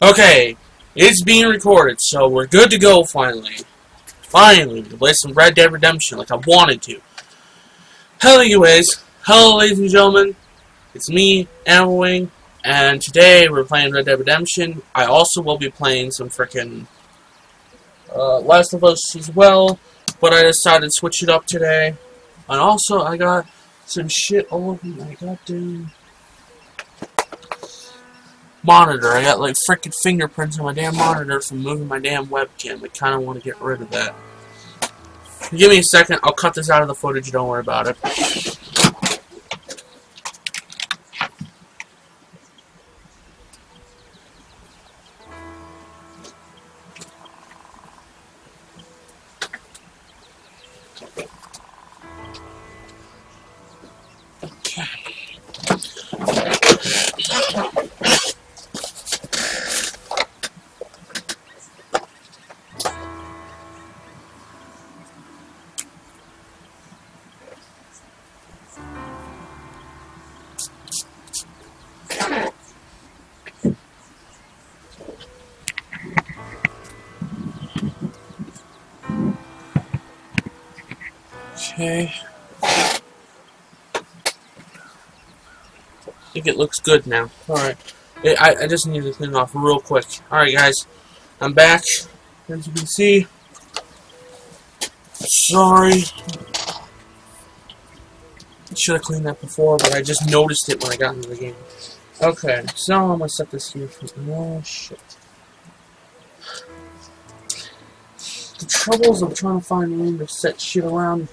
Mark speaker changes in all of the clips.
Speaker 1: Okay, it's being recorded, so we're good to go finally. Finally, to play some Red Dead Redemption like I wanted to. Hello ladies and gentlemen, it's me, Amberwing, and today we're playing Red Dead Redemption. I also will be playing some frickin' Last of Us as well, but I decided to switch it up today. And also, I got some shit all over my goddamn monitor. I got like frickin' fingerprints on my damn monitor from moving my damn webcam. I kinda want to get rid of that. Give me a second, I'll cut this out of the footage, don't worry about it. Okay. I think it looks good now. Alright. I just need to clean it off real quick. Alright guys, I'm back. As you can see. Sorry. I should have cleaned that before, but I just noticed it when I got into the game. Okay, so I'm gonna set this here for oh shit. The trouble is I'm trying to find room to set shit around.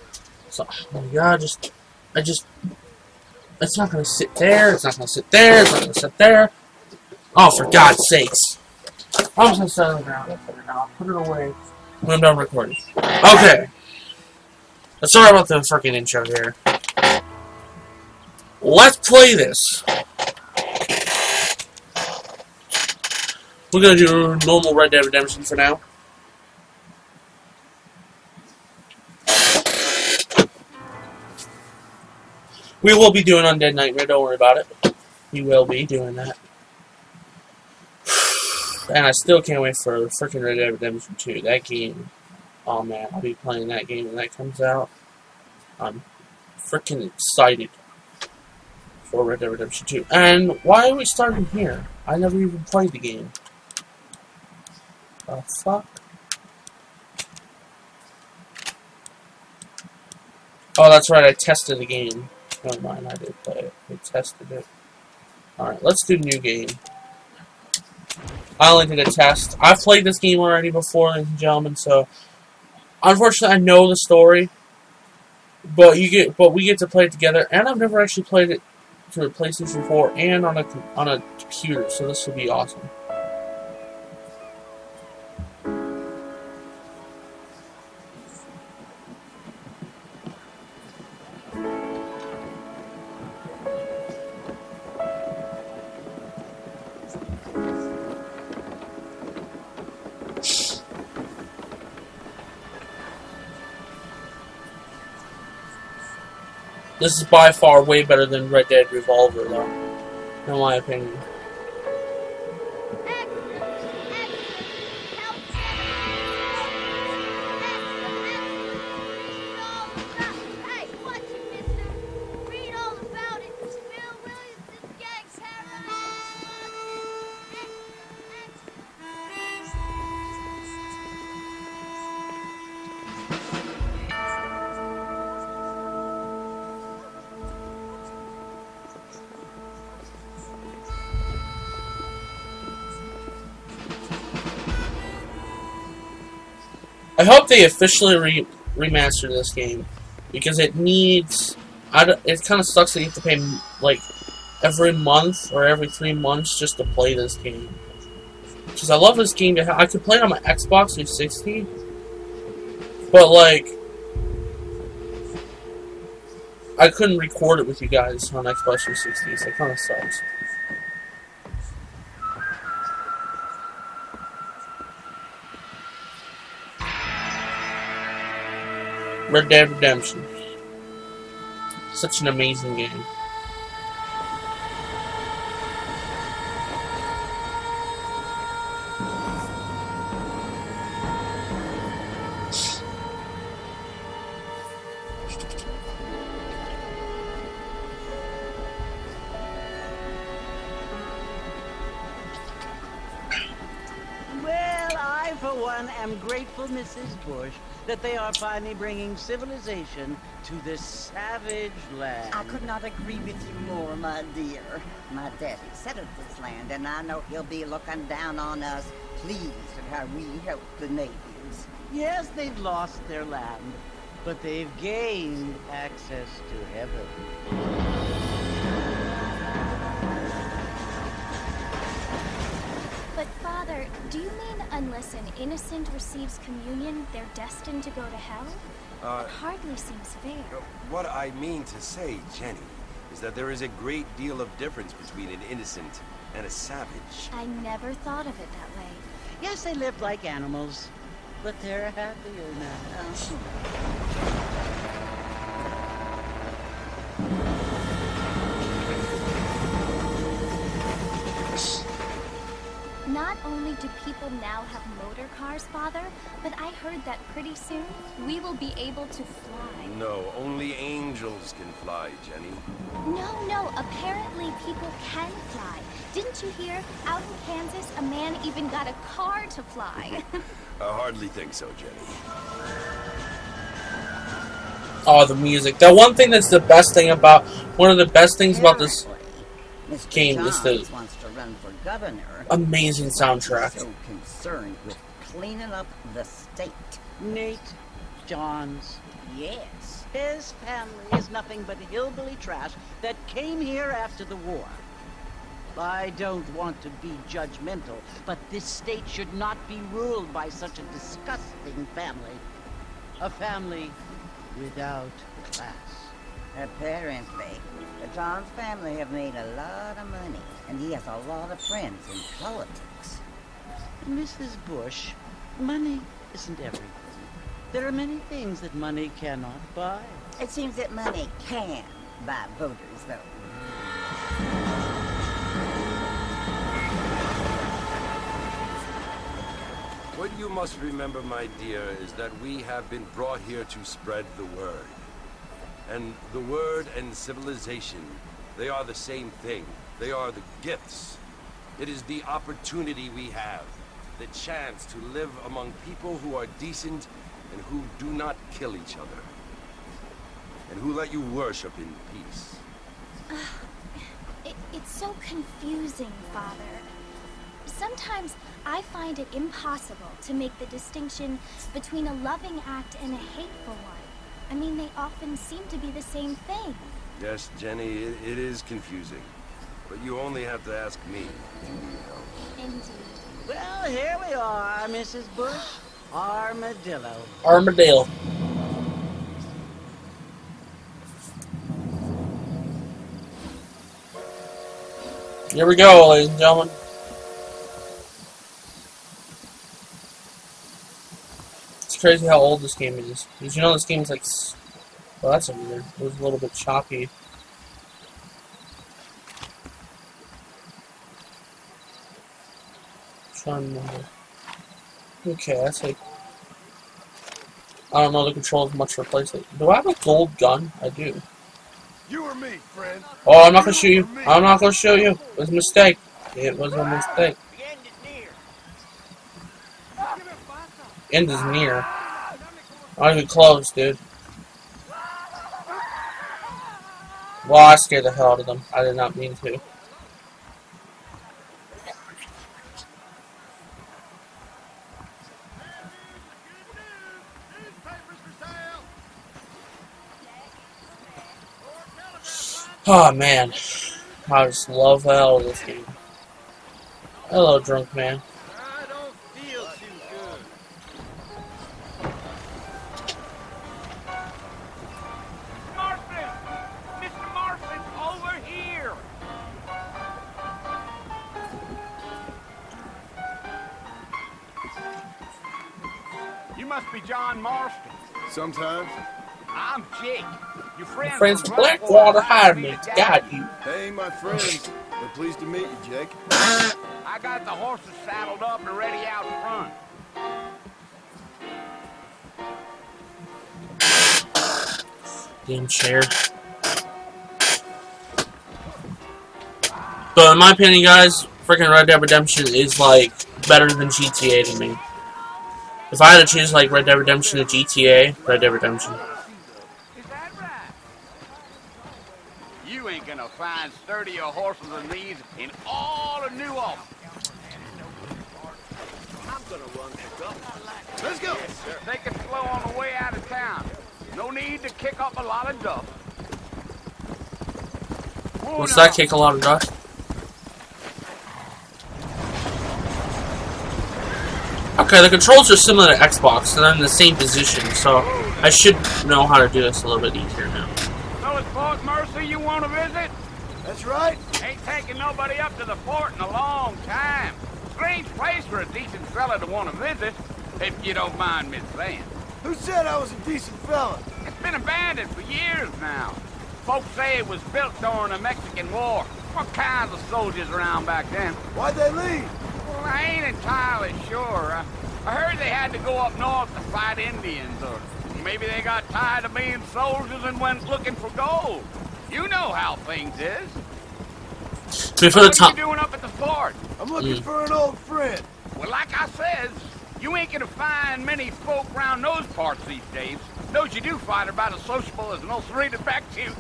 Speaker 1: So, oh my god, it's not gonna sit there, it's not gonna sit there, it's not gonna sit there. Oh, for God's sakes. I'm just gonna set it on the ground for now. I'll put it away when I'm done recording. Okay. Sorry about the freaking intro here. Let's play this. We're gonna do normal Red Dead Redemption for now. We will be doing Undead Nightmare, don't worry about it. We will be doing that. And I still can't wait for freaking Red Dead Redemption 2. That game, oh man, I'll be playing that game when that comes out. I'm freaking excited for Red Dead Redemption 2. And why are we starting here? I never even played the game. The fuck? Oh, that's right, I tested the game. Never mind, I did play it. I tested it. Alright, let's do new game. I only did a test. I've played this game already before, ladies and gentlemen, so unfortunately I know the story. But we get to play it together, and I've never actually played it through a PlayStation 4 and on a computer, so this will be awesome. This is by far way better than Red Dead Revolver, though, in my opinion. I hope they officially remaster this game, because it needs. It kind of sucks that you have to pay like every month or every 3 months just to play this game. Because I love this game. I could play it on my Xbox 360, but like I couldn't record it with you guys on Xbox 360, so it kind of sucks. Red Dead Redemption. Such an amazing game.
Speaker 2: I, for one, am grateful, Mrs. Bush, that they are finally bringing civilization to this savage land.
Speaker 3: I could not agree with you more, my dear. My daddy settled this land, and I know he'll be looking down on us, pleased at how we helped the natives.
Speaker 2: Yes, they've lost their land, but they've gained access to heaven.
Speaker 4: But Father, do you mean unless an innocent receives communion, they're destined to go to hell? That hardly seems fair.
Speaker 5: What I mean to say, Jenny, is that there is a great deal of difference between an innocent and a savage.
Speaker 4: I never thought of it that way.
Speaker 2: Yes, they lived like animals, but they're happier now.
Speaker 4: Not only do people now have motor cars, Father, but I heard that pretty soon we will be able to fly.
Speaker 5: No, only angels can fly, Jenny.
Speaker 4: No, apparently people can fly. Didn't you hear? Out in Kansas, a man even got a car to fly.
Speaker 5: I hardly think so, Jenny.
Speaker 1: Oh, the music. The one thing that's the best thing about, one of the best things about this game is the
Speaker 3: wants to run for governor.
Speaker 1: Amazing soundtrack.
Speaker 3: He's so concerned with cleaning up the state.
Speaker 2: Nate Johns.
Speaker 3: Yes.
Speaker 2: His family is nothing but hillbilly trash that came here after the war. I don't want to be judgmental, but this state should not be ruled by such a disgusting family. A family without class.
Speaker 3: Apparently. The Johns family have made a lot of money, and he has a lot of friends in politics.
Speaker 2: Mrs. Bush, money isn't everything. There are many things that money cannot buy.
Speaker 3: It seems that money can buy voters, though.
Speaker 5: What you must remember, my dear, is that we have been brought here to spread the word. And the word and civilization, they are the same thing. They are the gifts. It is the opportunity we have, the chance to live among people who are decent and who do not kill each other. And who let you worship in peace.
Speaker 4: It's so confusing, Father. Sometimes I find it impossible to make the distinction between a loving act and a hateful one. I mean, they often seem to be the same thing.
Speaker 5: Yes, Jenny, it is confusing. But you only have to ask me if you need help.
Speaker 4: Indeed.
Speaker 2: Well, here we are, Mrs. Bush. Armadillo.
Speaker 1: Armadillo. Here we go, ladies and gentlemen. It's crazy how old this game is. Did you know this game is like... Well, that's weird. It was a little bit choppy. Trying to remember. Okay, that's like... I don't know the controls much for PlayStation. Do I have a gold gun? I do.
Speaker 6: You or me, friend?
Speaker 1: Oh, I'm not gonna shoot you. I'm not gonna shoot you. It was a mistake. It was a mistake. End is near. Not even close, dude. Well, I scared the hell out of them. I did not mean to. Oh man, I just love the hell of this game. Hello, drunk man.
Speaker 6: I don't feel too good.
Speaker 7: Marston! Mr. Marston, over here! You must be John Marston.
Speaker 6: Sometimes.
Speaker 7: I'm Jake. Your friend
Speaker 1: Friends,
Speaker 7: from
Speaker 1: Blackwater hired me to guide you.
Speaker 6: Hey, my friends. We're pleased to meet you, Jake.
Speaker 7: I got the horses saddled up and ready out front.
Speaker 1: Game chair. But in my opinion, guys, freaking Red Dead Redemption is like better than GTA to me. If I had to choose like Red Dead Redemption or GTA, Red Dead Redemption.
Speaker 7: Is that right? You ain't gonna find sturdier horses than these in all of New Ulm. I'm gonna run pick up.
Speaker 6: Let's go.
Speaker 7: Take it slow on the way out of town. No need to kick up a lot of dust.
Speaker 1: What's that? Kick a lot of dust? Okay, the controls are similar to Xbox, and I'm in the same position, so I should know how to do this a little bit easier now.
Speaker 7: So it's Fort Mercy you want to visit?
Speaker 6: That's right.
Speaker 7: Ain't taking nobody up to the fort in a long time. Strange place for a decent fella to want to visit, if you don't mind me saying.
Speaker 6: Who said I was a decent fella?
Speaker 7: It's been abandoned for years now. Folks say it was built during the Mexican War. What kinds of soldiers around back then?
Speaker 6: Why'd they leave?
Speaker 7: Well, I ain't entirely sure. I heard they had to go up north to fight Indians, or maybe they got tired of being soldiers and went looking for gold. You know how things is.
Speaker 1: Before the
Speaker 7: What are you doing up at the fort?
Speaker 6: I'm looking for an old friend.
Speaker 7: Well, like I says, you ain't gonna find many folk around those parts these days. Those you do find are about as sociable as an ulcerated back tooth.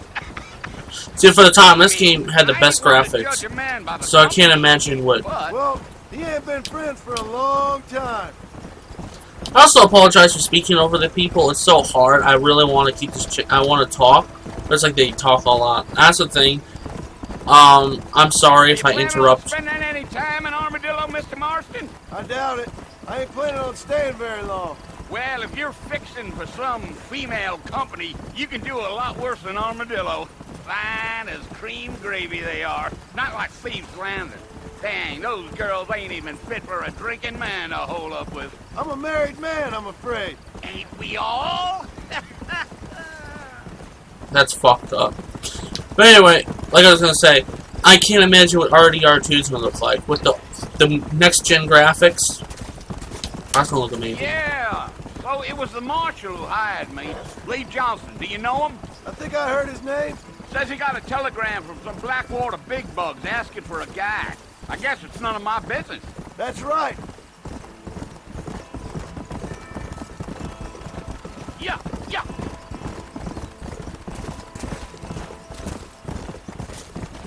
Speaker 1: See, for the time, this game had the best graphics, so I can't imagine what.
Speaker 6: Well, he ain't been friends for a long time.
Speaker 1: I also apologize for speaking over the people. It's so hard. I really want to keep this. I want to talk, but it's like they talk a lot. That's the thing. I'm sorry if I interrupt.
Speaker 7: Spending any time in Armadillo, Mr. Marston?
Speaker 6: I doubt it. I ain't planning on staying very long.
Speaker 7: Well, if you're fixing for some female company, you can do a lot worse than Armadillo. Fine as cream gravy they are. Not like Thieves Landing. Dang, those girls ain't even fit for a drinking man to hold up with.
Speaker 6: I'm a married man, I'm afraid.
Speaker 7: Ain't we all?
Speaker 1: That's fucked up. But anyway, like I was gonna say, I can't imagine what RDR2 is gonna look like with the next gen graphics. That's gonna look amazing.
Speaker 7: Yeah. So it was the marshal who hired me, Lee Johnson. Do you know him?
Speaker 6: I think I heard his name.
Speaker 7: Says he got a telegram from some Blackwater big bugs asking for a guy. I guess it's none of my business.
Speaker 6: That's right.
Speaker 7: Yeah, yeah.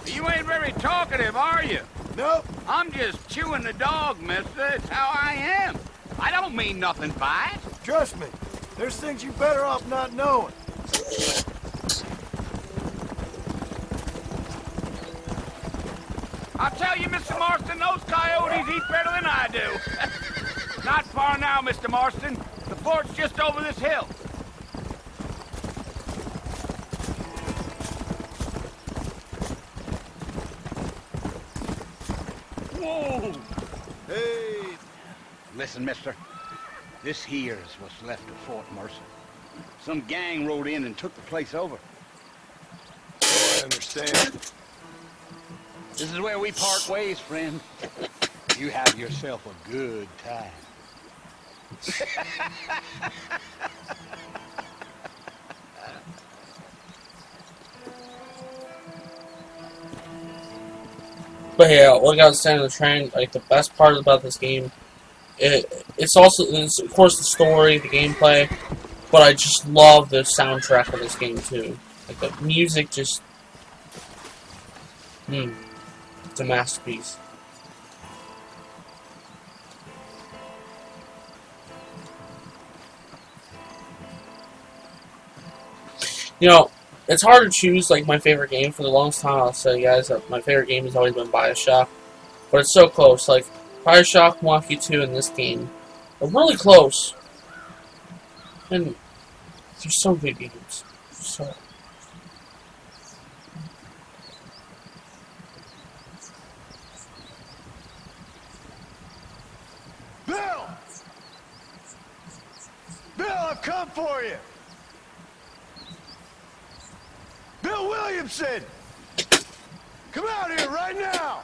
Speaker 7: You ain't very talkative, are you?
Speaker 6: Nope.
Speaker 7: I'm just chewing the dog, mister. It's how I am. I don't mean nothing by it.
Speaker 6: Trust me. There's things you better off not knowing.
Speaker 7: I'll tell you, Mr. Marston, those coyotes eat better than I do. Not far now, Mr. Marston. The fort's just over this hill. Whoa!
Speaker 6: Hey.
Speaker 7: Listen, mister. This here's what's left of Fort Mercy. Some gang rode in and took the place over.
Speaker 6: I understand.
Speaker 7: This is where we part ways, friend. You have yourself a good time.
Speaker 1: But yeah, like I was saying, the train, like the best part about this game, it's of course the story, the gameplay, but I just love the soundtrack of this game too. Like the music, just, it's a masterpiece. You know, it's hard to choose like my favorite game. For the longest time, I'll say, guys, that my favorite game has always been BioShock, but it's so close. Like BioShock, Milwaukee 2, and this game are really close, and they're so good games. So.
Speaker 6: Bill! Bill, I've come for you! Bill Williamson! Come out here right now!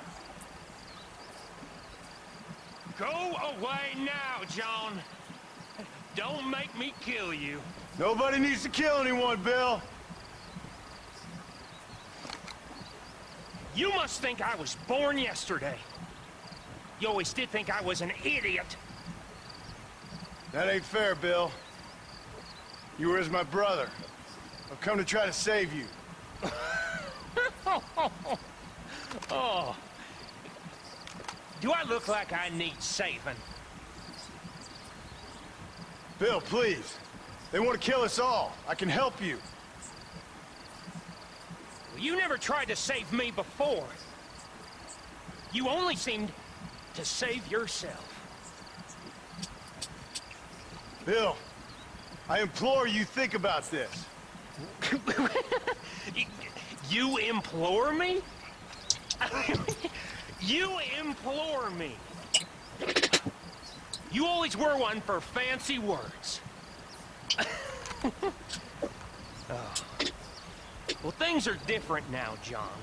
Speaker 8: Go away now, John. Don't make me kill you.
Speaker 6: Nobody needs to kill anyone, Bill.
Speaker 8: You must think I was born yesterday. You always did think I was an idiot.
Speaker 6: That ain't fair, Bill. You were as my brother. I've come to try to save you.
Speaker 8: Oh. Do I look like I need saving?
Speaker 6: Bill, please. They want to kill us all. I can help you.
Speaker 8: Well, you never tried to save me before. You only seemed to save yourself.
Speaker 6: Bill, I implore you think about this.
Speaker 8: You implore me? You implore me. You always were one for fancy words. Oh. Well, things are different now, John.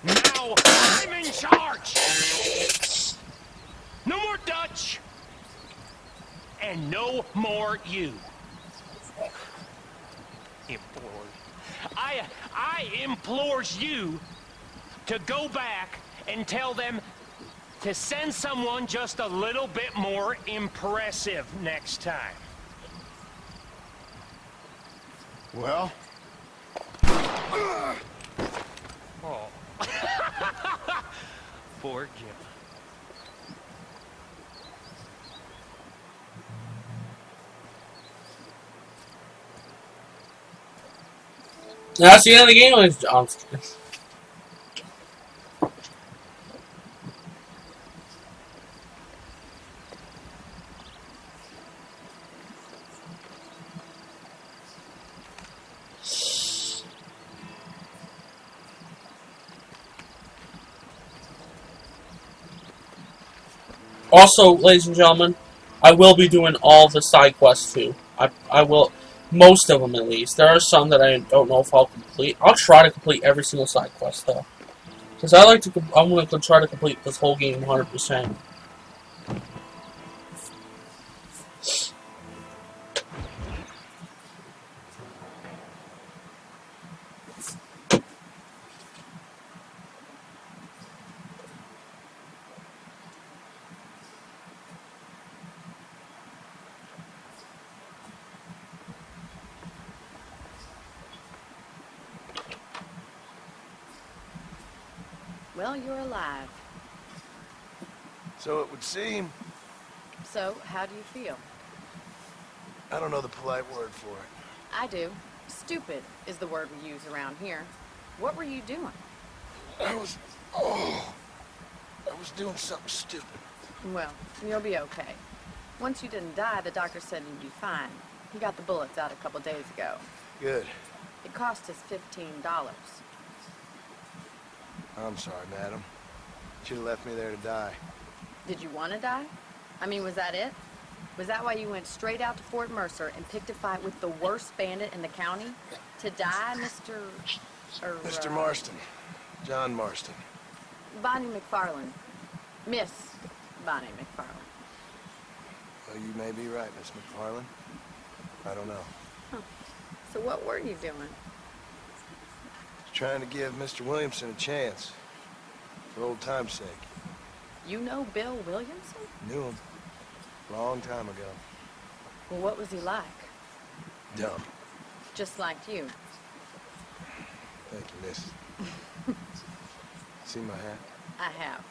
Speaker 8: Now I'm in charge. No more Dutch. And no more you. Implore. I implores you to go back and tell them to send someone just a little bit more impressive next time.
Speaker 6: Well?
Speaker 8: Oh. Poor Jim.
Speaker 1: That's the end of the game, ladies and gentlemen. Also, ladies and gentlemen, I will be doing all the side quests too. I will, most of them at least. There are some that I don't know if I'll complete. I'll try to complete every single side quest though, because I like to. I'm going to try to complete this whole game 100%.
Speaker 9: Well, you're alive.
Speaker 6: So it would seem.
Speaker 9: So, how do you feel?
Speaker 6: I don't know the polite word for it.
Speaker 9: I do. Stupid is the word we use around here. What were you doing?
Speaker 6: I was doing something stupid.
Speaker 9: Well, you'll be okay. Once you didn't die, the doctor said you'd be fine. He got the bullets out a couple days ago.
Speaker 6: Good.
Speaker 9: It cost us $15.
Speaker 6: I'm sorry, madam. Should have left me there to die.
Speaker 9: Did you want to die? I mean, was that it? Was that why you went straight out to Fort Mercer and picked a fight with the worst bandit in the county? To die,
Speaker 6: Mr. Marston. John Marston.
Speaker 9: Bonnie McFarland. Miss Bonnie McFarland.
Speaker 6: Well, you may be right, Miss McFarland. I don't know.
Speaker 9: Huh. So what were you doing?
Speaker 6: Trying to give Mr. Williamson a chance. For old time's sake.
Speaker 9: You know Bill Williamson?
Speaker 6: Knew him. Long time ago.
Speaker 9: Well, what was he like?
Speaker 6: Dumb.
Speaker 9: Just like you.
Speaker 6: Thank you, miss. See my hat?
Speaker 9: I have.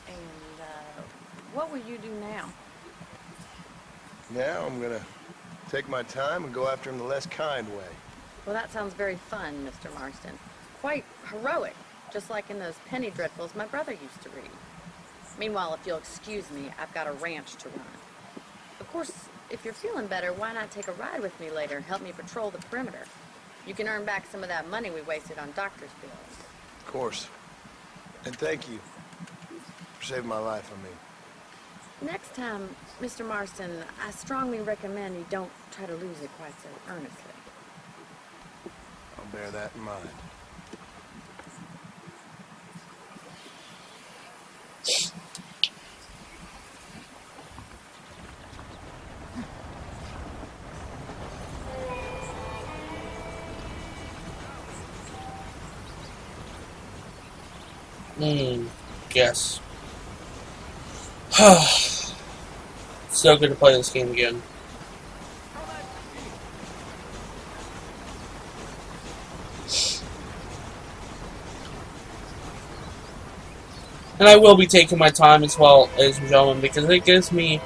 Speaker 9: And, what will you do now?
Speaker 6: Now I'm gonna take my time and go after him the less kind way.
Speaker 9: Well, that sounds very fun, Mr. Marston. Quite heroic, just like in those penny dreadfuls my brother used to read. Meanwhile, if you'll excuse me, I've got a ranch to run. Of course, if you're feeling better, why not take a ride with me later and help me patrol the perimeter? You can earn back some of that money we wasted on doctor's bills.
Speaker 6: Of course. And thank you for saving my life, I mean.
Speaker 9: Next time, Mr. Marston, I strongly recommend you don't try to lose it quite so earnestly.
Speaker 6: I'll bear that in mind.
Speaker 1: Yes. So good to play this game again. And I will be taking my time as well, ladies and gentlemen, because it gives me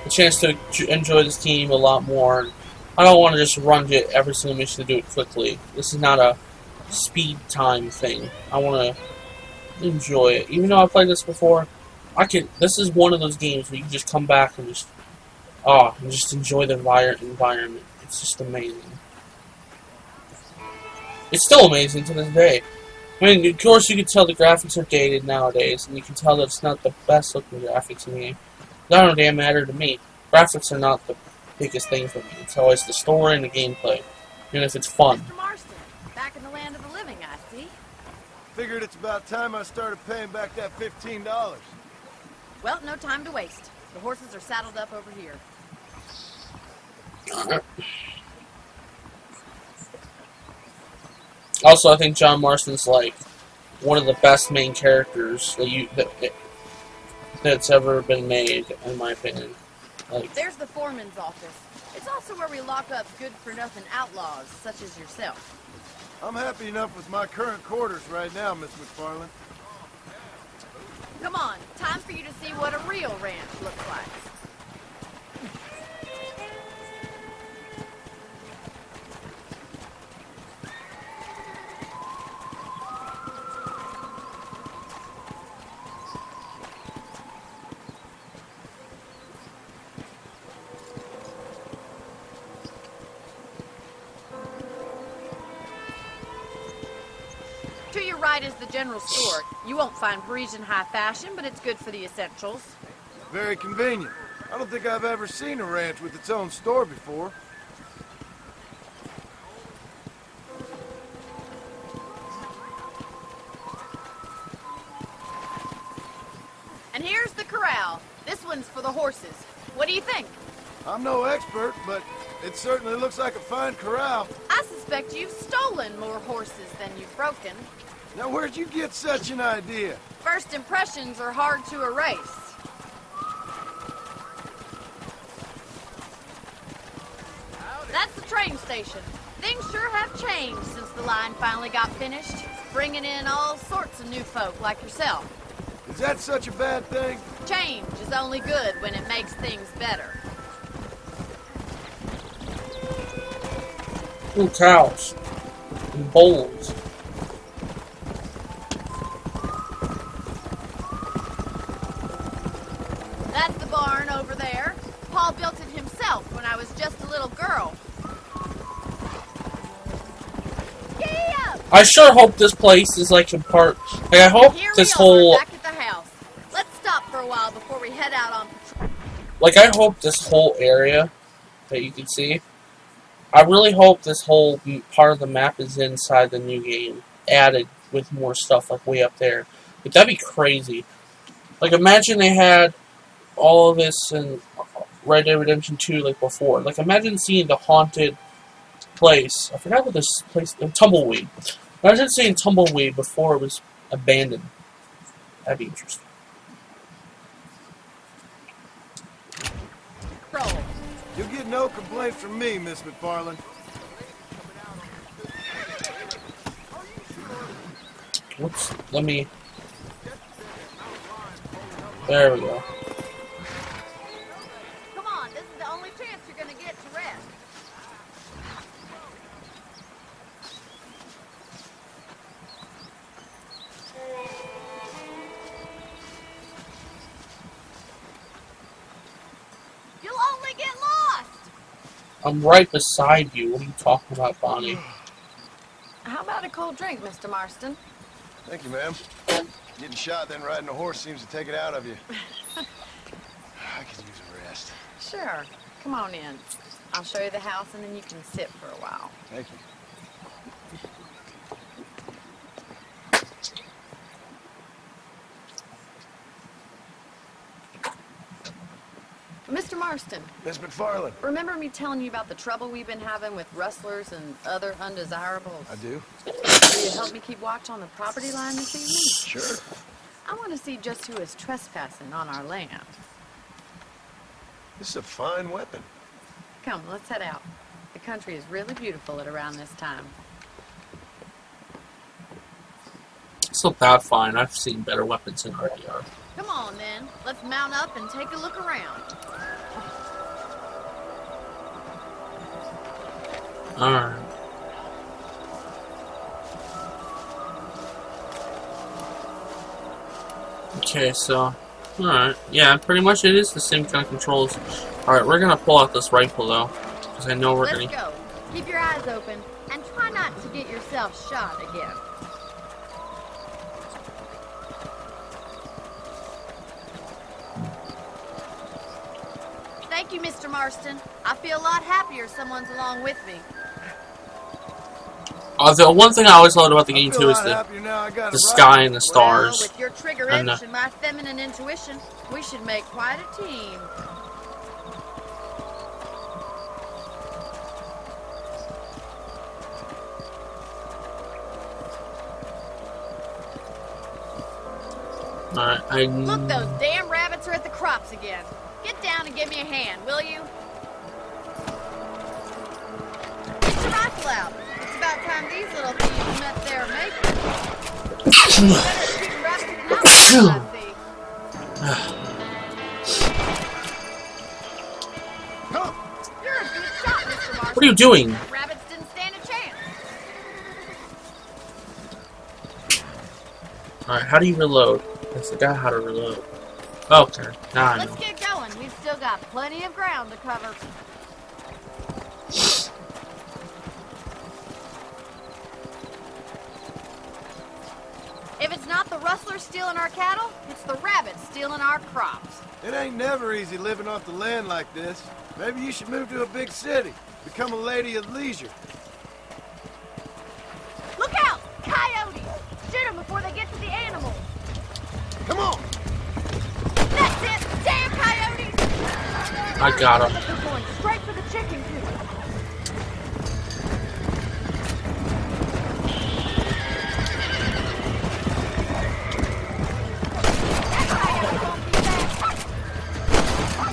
Speaker 1: a chance to enjoy this game a lot more. I don't want to just run to every single mission to do it quickly. This is not a speed time thing. I want to enjoy it. Even though I played this before, this is one of those games where you can just come back and just enjoy the environment. It's just amazing. It's still amazing to this day. I mean, of course, you can tell the graphics are dated nowadays, and you can tell that it's not the best looking graphics in the game. That don't damn matter to me. Graphics are not the biggest thing for me. It's always the story and the gameplay, even if it's fun.
Speaker 9: Mr. Marston, back in the land of the living, I see.
Speaker 6: Figured it's about time I started paying back that $15.
Speaker 9: Well, no time to waste. The horses are saddled up over here.
Speaker 1: Also, I think John Marston's like one of the best main characters that's ever been made, in my opinion. Like,
Speaker 9: there's the foreman's office. It's also where we lock up good-for-nothing outlaws, such as yourself.
Speaker 6: I'm happy enough with my current quarters right now, Miss McFarland.
Speaker 9: Come on, time for you to see what a real ranch looks like. To your right is the general store. You won't find Parisian high fashion, but it's good for the essentials.
Speaker 6: Very convenient. I don't think I've ever seen a ranch with its own store before.
Speaker 9: And here's the corral. This one's for the horses. What do you think?
Speaker 6: I'm no expert, but it certainly looks like a fine corral.
Speaker 9: I suspect you've stolen more horses than you've broken.
Speaker 6: Now, where'd you get such an idea?
Speaker 9: First impressions are hard to erase. That's the train station. Things sure have changed since the line finally got finished, bringing in all sorts of new folk like yourself.
Speaker 6: Is that such a bad thing?
Speaker 9: Change is only good when it makes things better.
Speaker 1: ooh, cows and bulls.
Speaker 9: That's the barn over there. Paul built it himself when I was just a little girl. Yeah!
Speaker 1: I sure hope this place is like a part. Like, I hope
Speaker 9: Here
Speaker 1: this
Speaker 9: we
Speaker 1: whole.
Speaker 9: are, back at the house. Let's stop for a while before we head out on patrol.
Speaker 1: Like, I hope this whole area that you can see. I really hope this whole part of the map is inside the new game, added with more stuff like way up there. But that'd be crazy. Like, imagine they had all of this in Red Dead Redemption 2 like before. Like, imagine seeing the haunted place. I forgot what this place... Tumbleweed. Imagine seeing Tumbleweed before it was abandoned. That'd be interesting.
Speaker 9: Roll.
Speaker 6: You'll get no complaints from me, Miss McFarland.
Speaker 1: Whoops. Let me... There we go.
Speaker 9: Come on, this is the only chance you're gonna get to rest. You'll only get lost!
Speaker 1: I'm right beside you. What are you talking about, Bonnie?
Speaker 9: How about a cold drink, Mr. Marston?
Speaker 6: Thank you, ma'am. Getting shot, then riding a horse seems to take it out of you. I could use a rest.
Speaker 9: Sure. Come on in. I'll show you the house and then you can sit for a while.
Speaker 6: Thank you.
Speaker 9: Mr. Marston,
Speaker 6: Miss McFarland.
Speaker 9: remember me telling you about the trouble we've been having with rustlers and other undesirables?
Speaker 6: I do.
Speaker 9: Will you help me keep watch on the property line this evening?
Speaker 6: Sure.
Speaker 9: I want to see just who is trespassing on our land.
Speaker 6: This is a fine weapon.
Speaker 9: Come, let's head out. The country is really beautiful at around this time.
Speaker 1: It's not that fine. I've seen better weapons in RDR.
Speaker 9: Come on, then. Let's mount up and take a look around.
Speaker 1: Alright. Okay, so... Alright. Yeah, pretty much it is the same kind of controls. Alright, we're gonna pull out this rifle, though. Because I know we're
Speaker 9: Let's
Speaker 1: gonna...
Speaker 9: go. Keep your eyes open and try not to get yourself shot again. Thank you, Mr. Marston. I feel a lot happier someone's along with me.
Speaker 1: The one thing I always loved about the game, too, is the sky and the stars.
Speaker 9: Well, with your trigger
Speaker 1: And,
Speaker 9: itch and my feminine intuition, we should make quite a team.
Speaker 1: Alright,
Speaker 9: Look, those damn rabbits are at the crops again. Get down and give me a hand, will you? Get your rifle out. It's about time these little thieves met their maker. Better shooting rabbits than I see. You're a good shot, Mr. Marston.
Speaker 1: What are you doing?
Speaker 9: Rabbits didn't stand a chance.
Speaker 1: Alright, how do you reload? I forgot how to reload. Okay, now I know.
Speaker 9: Let's get going. We've still got plenty of ground to cover. If it's not the rustlers stealing our cattle, it's the rabbits stealing our crops.
Speaker 6: It ain't never easy living off the land like this. Maybe you should move to a big city. Become a lady of leisure.
Speaker 9: Look out! Coyotes! Shoot them before they get to the animals.
Speaker 6: Come on!
Speaker 9: That's it! Damn coyotes!
Speaker 1: I got him.
Speaker 9: They're going straight for the chicken coop.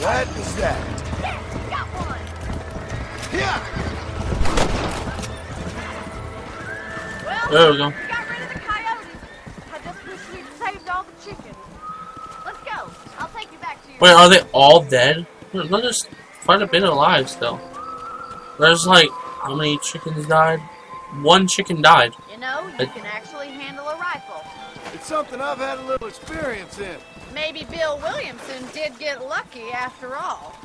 Speaker 6: What is that?
Speaker 9: Yes, got one!
Speaker 6: Yeah!
Speaker 9: Well,
Speaker 1: There we go.
Speaker 9: we got rid of the coyotes. I just wish we'd saved all the chickens. Let's go. I'll take you back to your...
Speaker 1: Wait, are they all dead? There's quite a bit alive still. There's like, how many chickens died? One chicken died.
Speaker 9: You know, you can actually handle a rifle.
Speaker 6: It's something I've had a little experience in.
Speaker 9: Maybe Bill Williamson did get lucky after all.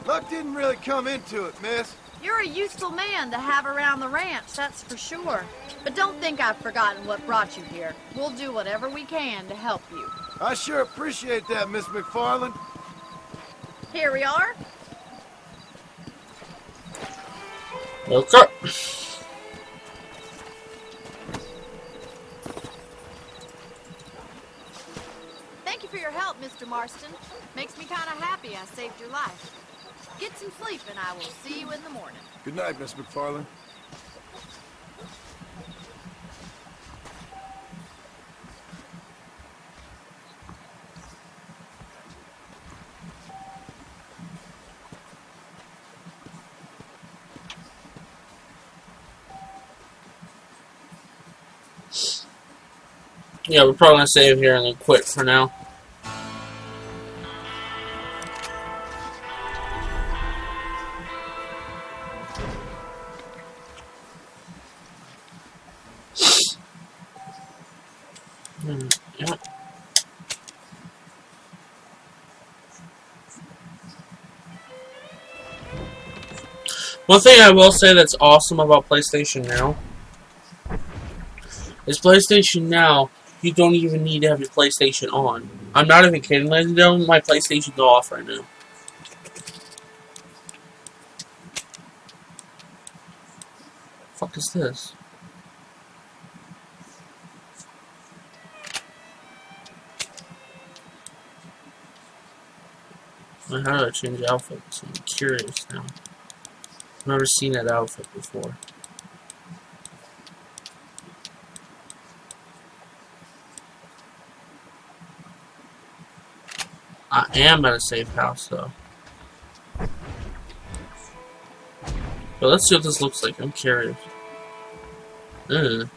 Speaker 6: Luck didn't really come into it, miss.
Speaker 9: You're a useful man to have around the ranch, that's for sure. But don't think I've forgotten what brought you here. We'll do whatever we can to help you.
Speaker 6: I sure appreciate that, Miss McFarland.
Speaker 9: Here we are.
Speaker 1: Okay.
Speaker 9: Thank you for your help, Mr. Marston. Makes me kind of happy I saved your life. Get some sleep and I will see you in the morning.
Speaker 6: Good night, Miss McFarland.
Speaker 1: Yeah, we're probably gonna save here and then quit for now. Yeah. One thing I will say that's awesome about PlayStation Now is PlayStation Now, you don't even need to have your PlayStation on. I'm not even kidding, ladies and gentlemen, my PlayStation's off right now. What the fuck is this? How do I change outfits? I'm curious now. I've never seen that outfit before. I am at a safe house, though. But let's see what this looks like. I'm curious. Ugh.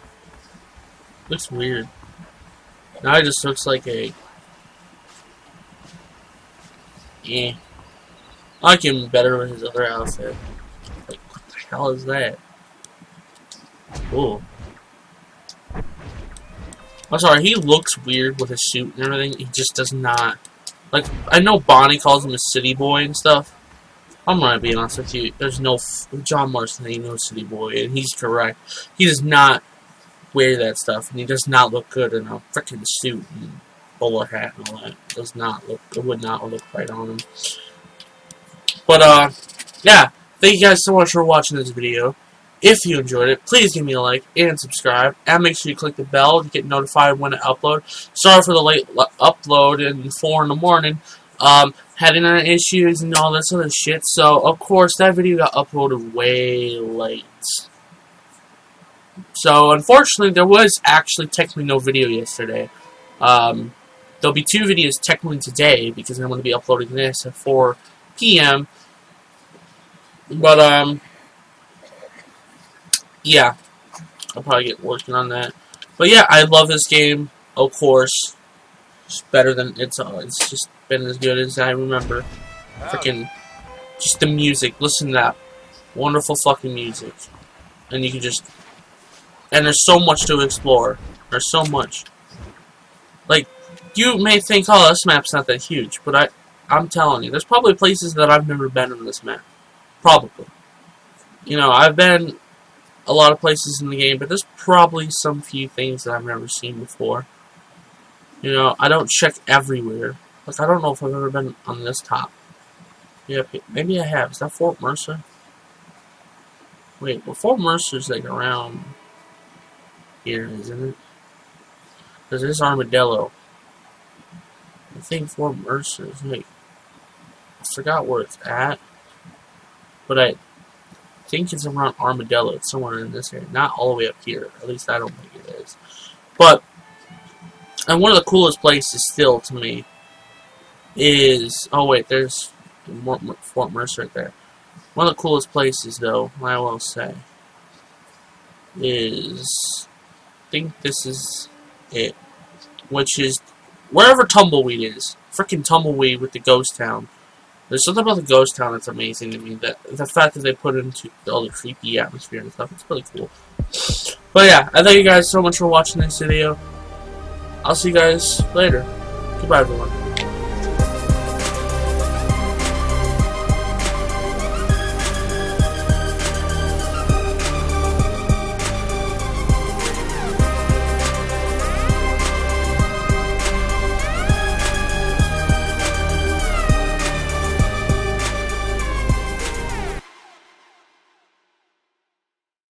Speaker 1: Looks weird. Now it just looks like a... Yeah. I like him better with his other outfit. Like, what the hell is that? Ooh. I'm sorry, he looks weird with his suit and everything. He just does not. Like, I know Bonnie calls him a city boy and stuff. I'm gonna be honest with you. There's no... John Marston ain't no city boy, and he's correct. He does not wear that stuff, and he does not look good in a freaking suit and bowler hat and all that. It does not look... It would not look right on him. But, yeah. Thank you guys so much for watching this video. If you enjoyed it, please give me a like and subscribe. And make sure you click the bell to get notified when I upload. Sorry for the late upload at 4 in the morning. Had internet issues and all this other shit. So, of course, that video got uploaded way late. So, unfortunately, there was actually technically no video yesterday. There'll be 2 videos technically today because I'm going to be uploading this at 4 p.m. But, yeah, I'll probably get working on that. But yeah, I love this game, of course. It's better than it's just been as good as I remember. Freaking, just the music. Listen to that wonderful fucking music, and you can just, and there's so much to explore. There's so much. Like, you may think, oh, this map's not that huge, but I'm telling you, there's probably places that I've never been on this map. Probably. You know, I've been a lot of places in the game, but there's probably some few things that I've never seen before. You know, I don't check everywhere. Like, I don't know if I've ever been on this top. Yeah, maybe I have. Is that Fort Mercer? Wait, well, Fort Mercer's like around here, isn't it? Because there's Armadillo. I think Fort Mercer's like, I forgot where it's at, but I think it's around Armadillo. It's somewhere in this area. Not all the way up here. At least I don't think it is. But, and one of the coolest places still to me is... Oh, wait. There's Fort Mercer right there. One of the coolest places, though, I will say, is... I think this is it. Which is wherever Tumbleweed is. Freaking Tumbleweed with the ghost town. There's something about the ghost town that's amazing to me. The fact that they put it into all the creepy atmosphere and stuff, it's really cool. But yeah, I thank you guys so much for watching this video. I'll see you guys later. Goodbye, everyone.